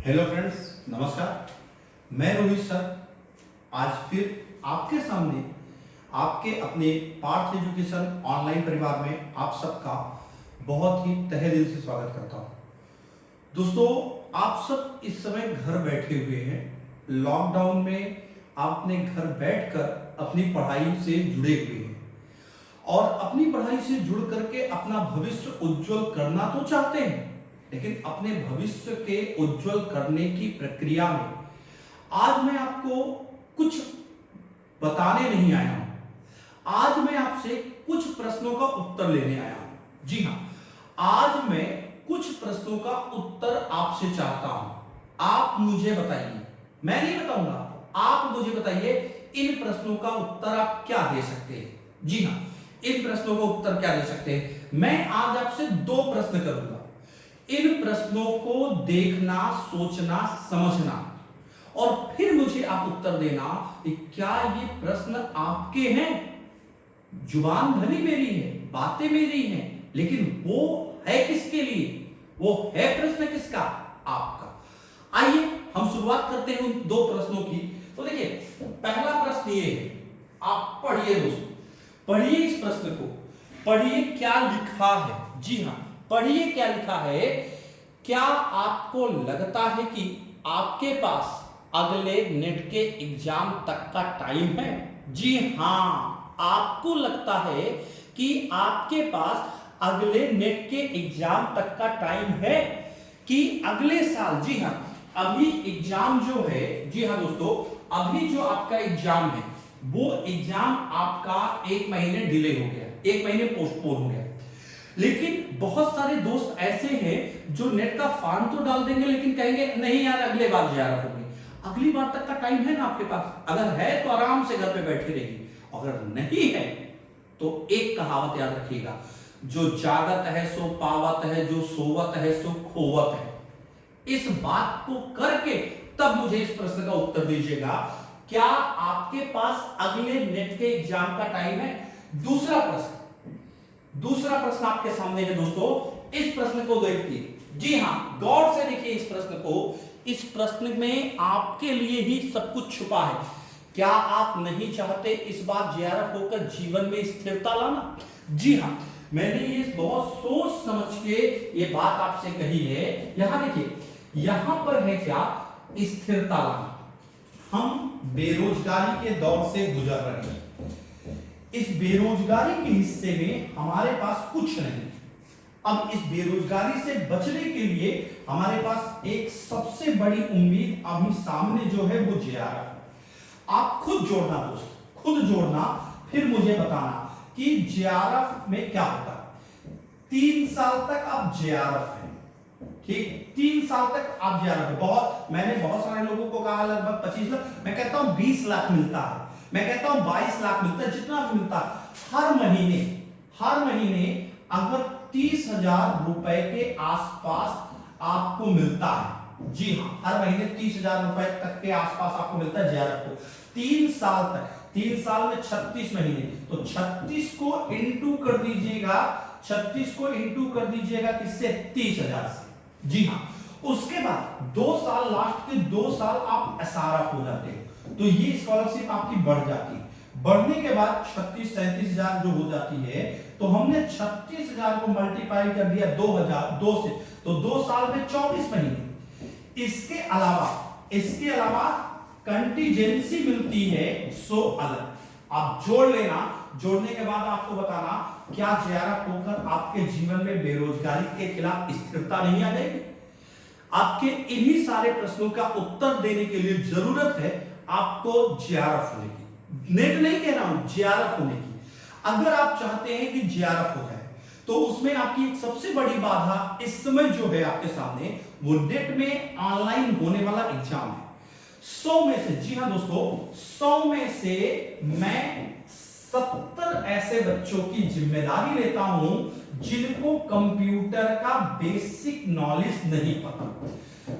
Hello friends, नमस्कार। मैं Rohit sir आज फिर आपके सामने आपके अपने पार्थ एजुकेशन ऑनलाइन परिवार में आप सबका बहुत ही तहे दिल से स्वागत करता हूं। दोस्तों, आप सब इस समय घर बैठे हुए हैं। लॉकडाउन में आपने घर बैठकर अपनी पढ़ाई से जुड़े हुए हैं और अपनी पढ़ाई से जुड़ करके अपना भविष्य उज्जवल करना तो चाहते हैं, लेकिन अपने भविष्य के उज्जवल करने की प्रक्रिया में आज मैं आपको कुछ बताने नहीं आया हूं। आज मैं आपसे कुछ प्रश्नों का उत्तर लेने आया हूं। जी हां, आज मैं कुछ प्रश्नों का उत्तर आपसे चाहता हूं। आप मुझे बताइए, मैं नहीं बताऊंगा, आप मुझे बताइए इन प्रश्नों का उत्तर आप क्या दे सकते हैं। जी हां, इन प्रश्नों का उत्तर क्या दे सकते हैं। मैं आज आपसे दो प्रश्न करूंगा। इन प्रश्नों को देखना, सोचना, समझना और फिर मुझे आप उत्तर देना कि क्या ये प्रश्न आपके हैं। जुबान भली मेरी है, बातें मेरी हैं, लेकिन वो है किसके लिए? वो है प्रश्न किसका? आपका। आइए हम शुरुआत करते हैं उन दो प्रश्नों की। तो देखिए, पहला प्रश्न ये है, आप पढ़िए दोस्तों, पढ़िए इस प्रश्न को, पढ़िए क्या लिखा है। जी हां, पढ़िए क्या लिखा है। क्या आपको लगता है कि आपके पास अगले नेट के एग्जाम तक का टाइम है? जी हां, आपको लगता है कि आपके पास अगले नेट के एग्जाम तक का टाइम है कि अगले साल। जी हां, अभी एग्जाम जो है, जी हां दोस्तों, अभी जो आपका एग्जाम है वो एग्जाम आपका 1 महीने डिले हो गया, 1 महीने पोस्टपोन हो गया। लेकिन बहुत सारे दोस्त ऐसे हैं जो नेट का फॉर्म तो डाल देंगे, लेकिन कहेंगे नहीं यार, अगले बार जियारत होगी। अगली बार तक का टाइम है ना आपके पास? अगर है तो आराम से घर पे बैठे रहिए, अगर नहीं है तो एक कहावत याद रखिएगा, जो जागत है सो पावत है, जो सोवत है सो खोवत है। इस बात को करके तब मुझे इस प्रश्न का उत्तर दीजिएगा, क्या आपके पास अगले नेट के एग्जाम का टाइम है? दूसरा प्रश्न आपके सामने है दोस्तों। इस प्रश्न को देखिए, जी हां, गौर से देखिए इस प्रश्न को। इस प्रश्न में आपके लिए ही सब कुछ छुपा है। क्या आप नहीं चाहते इस बार जेआरएफ होकर जीवन में स्थिरता लाना? जी हां, मैंने ये बहुत सोच समझ के ये बात आपसे कही है। यहां देखिए, यहां पर है क्या? स्थिरता लाना। हम बेरोजगारी के दौर से गुजर रहे हैं। इस बेरोजगारी के हिस्से में हमारे पास कुछ नहीं। अब इस बेरोजगारी से बचने के लिए हमारे पास एक सबसे बड़ी उम्मीद अभी सामने जो है वो जेआरएफ। आप खुद जोड़ना दोस्त, खुद जोड़ना, फिर मुझे बताना कि जेआरएफ में क्या होता है। 3 साल तक आप जेआरएफ है, ठीक, 3 साल तक आप जेआरएफ है। मैंने बहुत सारे लोगों को कहा लगभग 25 लाख, मैं कहता हूं 20 लाख मिलता है, मैं कहता हूं 22 लाख मिलता है, जितना भी मिलता है। हर महीने अगर 30,000 रुपए के आसपास आपको मिलता है। जी हां, हर महीने 30,000 रुपए तक के आसपास आपको मिलता है जेआरएफ को 3 साल तक। 3 साल में 36 महीने, तो 36 को इंटू कर दीजिएगा, 36 को इंटू कर दीजिएगा किससे? 30,000 से। जी हां, उसके बाद 2 साल, लास्ट के 2 साल आप एसआरएफ हो जाते हैं, तो ये स्कॉलरशिप आपकी बढ़ जाती है। बढ़ने के बाद 36-37,000 जो हो जाती है, तो हमने 36,000 को मल्टीप्लाई कर दिया 2 से, तो 2 साल में 24 महीने। इसके अलावा कंटीजेंसी मिलती है 100 अलग। आप जोड़ लेना, जोड़ने के बाद आपको बताना क्या जेआरएफ होकर आपके जीवन में बेरोजगारी के खिलाफ स्थिरता नहीं आ जाएगी। आपके इन्हीं सारे प्रश्नों का उत्तर देने के लिए जरूरत है आपको जेआरएफ होने की। नेट नहीं कह रहा हूं, जेआरएफ होने की। अगर आप चाहते हैं कि जेआरएफ हो जाए, तो उसमें आपकी एक सबसे बड़ी बाधा इस समय जो है आपके सामने, वो नेट में ऑनलाइन होने वाला एग्जाम है। 100 में से, जी हां दोस्तों, 100 में से मैं 70 ऐसे बच्चों की जिम्मेदारी लेता हूं जिनको कंप्यूटर का बेसिक नॉलेज नहीं पता,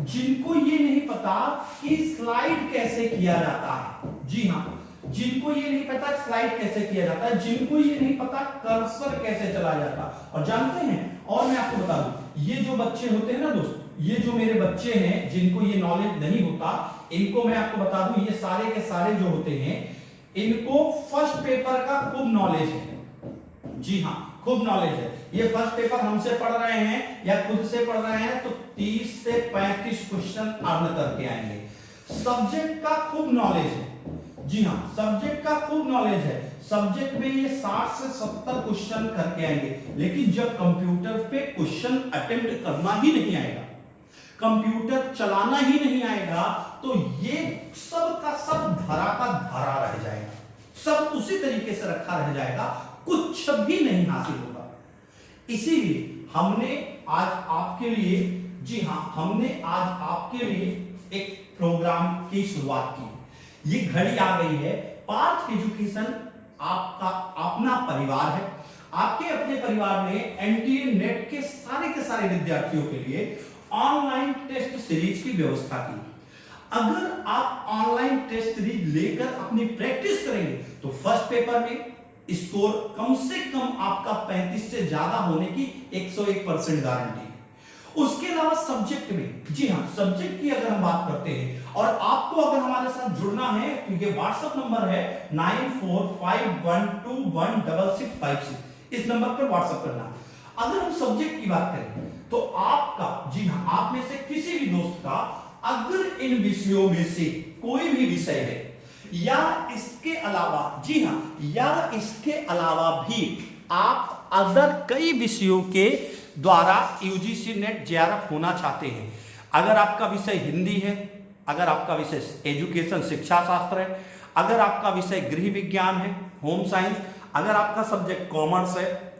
जिनको ये नहीं पता कि स्लाइड कैसे किया जाता है। जी हां, जिनको ये नहीं पता स्लाइड कैसे किया जाता है, जिनको ये नहीं पता कर्सर कैसे चला जाता। और जानते हैं, और मैं आपको बता दूं, ये जो बच्चे होते हैं ना दोस्त, ये जो मेरे बच्चे हैं जिनको ये नॉलेज नहीं होता, इनको मैं आपको बता दूं, ये सारे के सारे जो होते हैं इनको फर्स्ट पेपर का खूब नॉलेज है। जी हाँ, खूब नॉलेज है। ये फर्स्ट पेपर हमसे पढ़ रहे हैं या खुद से पढ़ रहे हैं तो 30 से 35 क्वेश्चन अर्न करके आएंगे। सब्जेक्ट का खूब नॉलेज है। जी हाँ, सब्जेक्ट का खूब नॉलेज है। सब्जेक्ट में ये 60 से 70 क्वेश्चन करके आएंगे, लेकिन जब कंप्यूटर पे क्वेश्चन अटेम्प्ट करना ही नहीं आएगा, कंप्यूटर चलाना ही नहीं आएगा, तो ये सब का सब धरा का धरा रह जाएगा, सब उसी तरीके से रखा रह जाएगा, कुछ भी नहीं हासिल होगा। इसीलिए हमने आज आपके लिए, जी हां, हमने आज आपके लिए एक प्रोग्राम की शुरुआत की। ये घड़ी आ गई है। पार्थ एजुकेशन आपका अपना परिवार है। आपके अपने परिवार में एनटीए नेट के सारे विद्यार्थियों के लिए ऑनलाइन टेस्ट सीरीज की व्यवस्था की। अगर आप ऑनलाइन टेस्ट सीरीज लेकर अपनी प्रैक्टिस करेंगे तो फर्स्ट पेपर में स्कोर कम से कम आपका 35 से ज्यादा होने की 101% गारंटी है। उसके अलावा सब्जेक्ट में, जी हां, सब्जेक्ट की अगर हम बात करते हैं और आपको अगर हमारे साथ जुड़ना है तो ये व्हाट्सएप नंबर है 9451216656। इस नंबर पर व्हाट्सएप करना। अगर हम सब्जेक्ट की बात करें तो आपका, जी हां, आप में से किसी भी दोस्त का अगर इन विषयों में से कोई भी विषय है या इसके अलावा, जी हां, या इसके अलावा भी आप अदर कई विषयों के द्वारा यूजीसी नेट जेआरएफ होना चाहते हैं, अगर आपका विषय हिंदी है, अगर आपका विषय एजुकेशन शिक्षा शास्त्र है, अगर आपका विषय गृह विज्ञान है, होम साइंस, अगर आपका सब्जेक्ट कॉमर्स है,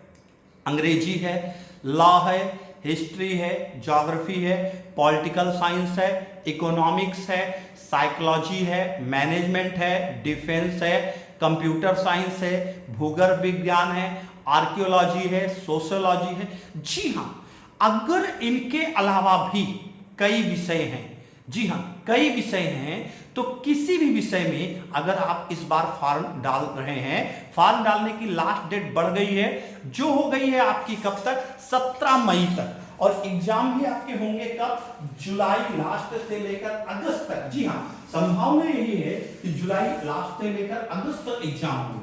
अंग्रेजी है, लॉ है, हिस्ट्री है, ज्योग्राफी है, पॉलिटिकल साइंस है, इकोनॉमिक्स है, साइकोलॉजी है, मैनेजमेंट है, डिफेंस है, कंप्यूटर साइंस है, भूगर्भ विज्ञान है, आर्कियोलॉजी है, सोशियोलॉजी है, जी हां, अगर इनके अलावा भी कई विषय हैं, जी हां, कई विषय हैं, तो किसी भी विषय में अगर आप इस बार फॉर्म डाल रहे हैं, फॉर्म डालने की लास्ट डेट बढ़ गई है, जो हो गई है आपकी कब तक, 17 मई तक, और एग्जाम भी आपके होंगे कब, जुलाई लास्ट से लेकर अगस्त तक। जी हां, संभावना यही है कि जुलाई लास्ट से लेकर अगस्त तक एग्जाम होंगे।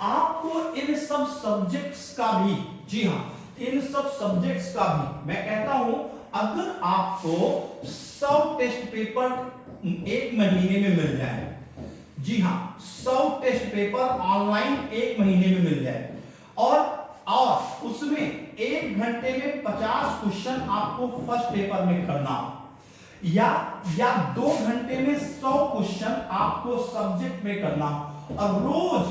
आपको इन सब सब्जेक्ट्स का भी, जी हां, इन सब सब्जेक्ट्स का भी मैं कहता हूं, अगर आपको 100 टेस्ट पेपर एक महीने में मिल जाए, जी हां, 100 टेस्ट पेपर ऑनलाइन एक महीने में मिल जाए, और उसमें 1 घंटे में 50 क्वेश्चन आपको फर्स्ट पेपर में करना, या 2 घंटे में 100 क्वेश्चन आपको सब्जेक्ट में करना, और रोज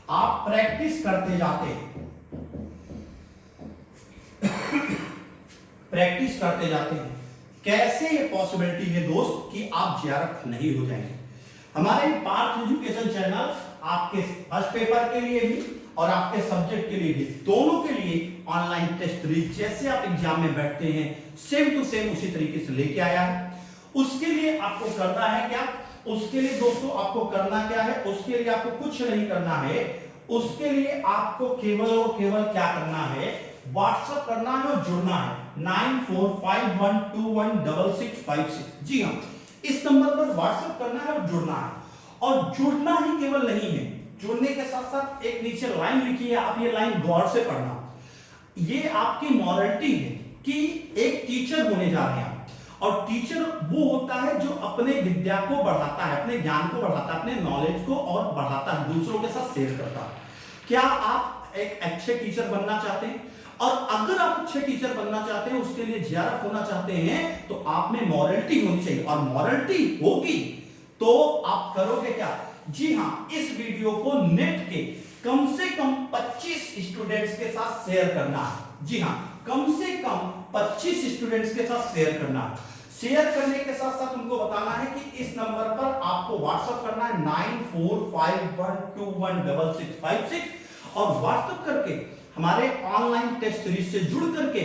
आप प्रैक्टिस करते जाते हैं, प्रैक्टिस करते जाते हैं। कैसे ये पॉसिबिलिटी है दोस्त कि आप जेआरएफ नहीं हो जाएंगे? हमारे पार्थ एजुकेशन चैनल आपके फर्स्ट पेपर के लिए भी और आपके सब्जेक्ट के लिए भी, दोनों के लिए ऑनलाइन टेस्ट सीरीज जैसे आप एग्जाम में बैठते हैं सेम टू सेम उसी तरीके से लेके आया है। उसके लिए आपको करना है क्या? उसके लिए दोस्तों आपको करना क्या है? उसके लिए आपको कुछ नहीं करना है। उसके लिए आपको केवल और केवल क्या करना है? व्हाट्सएप करना है और जुड़ना है 9451216656। जी हाँ, इस नंबर पर व्हाट्सएप करना है और जुड़ना है। और जुड़ना ही केवल नहीं है, जुड़ने के साथ साथ एक नीचे लाइन लिखी है, आप ये लाइन गौर से पढ़ना। ये आपकी मॉरलिटी है कि एक टीचर होने जा रहे हैं, और टीचर वो होता है जो अपने विद्या को बढ़ाता है, अपने ज्ञान को बढ़ाता है, अपने नॉलेज को और बढ़ाता है, दूसरों के साथ शेयर करता है। क्या आप एक अच्छे टीचर बनना चाहते हैं? और अगर आप अच्छे टीचर बनना चाहते हैं, उसके लिए जेआरएफ होना चाहते हैं, तो आप में मॉरलिटी होनी चाहिए, और मॉरलिटी होगी तो आप करोगे क्या? जी हां, इस वीडियो को नेट के कम से कम 25 स्टूडेंट्स के साथ शेयर करना है। जी हां, कम से कम 25 स्टूडेंट्स के साथ शेयर करना है। शेयर करने के साथ साथ उनको बताना है कि इस नंबर पर आपको व्हाट्सएप करना है 9451216656, और व्हाट्सएप करके हमारे ऑनलाइन टेस्ट सीरीज से जुड़ करके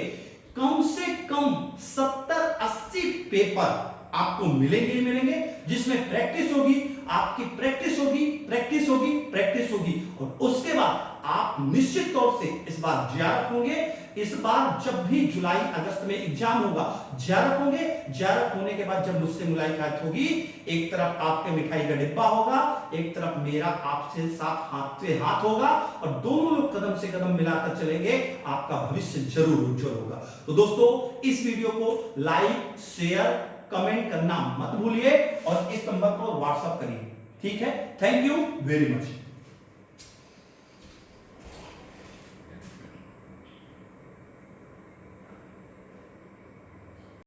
कम से कम 70-80 पेपर आपको मिलेंगे, जिसमें प्रैक्टिस होगी, आपकी प्रैक्टिस होगी, प्रैक्टिस होगी, प्रैक्टिस होगी, और उसके बाद आप निश्चित तौर से इस बार जेआरएफ होंगे। इस बार जब भी जुलाई अगस्त में एग्जाम होगा जेआरएफ होंगे। जेआरएफ होने के बाद जब मुझसे मुलाकात होगी, एक तरफ आपके मिठाई का डिब्बा होगा, एक तरफ मेरा आपसे साथ हाथ से हाथ होगा, और दोनों लोग कदम से कदम मिलाकर चलेंगे, आपका भविष्य जरूर उज्जवल होगा। तो दोस्तों, इस वीडियो को लाइक, शेयर, कमेंट करना मत भूलिए, और इस नंबर पर व्हाट्सएप करिए। ठीक है, थैंक यू वेरी मच।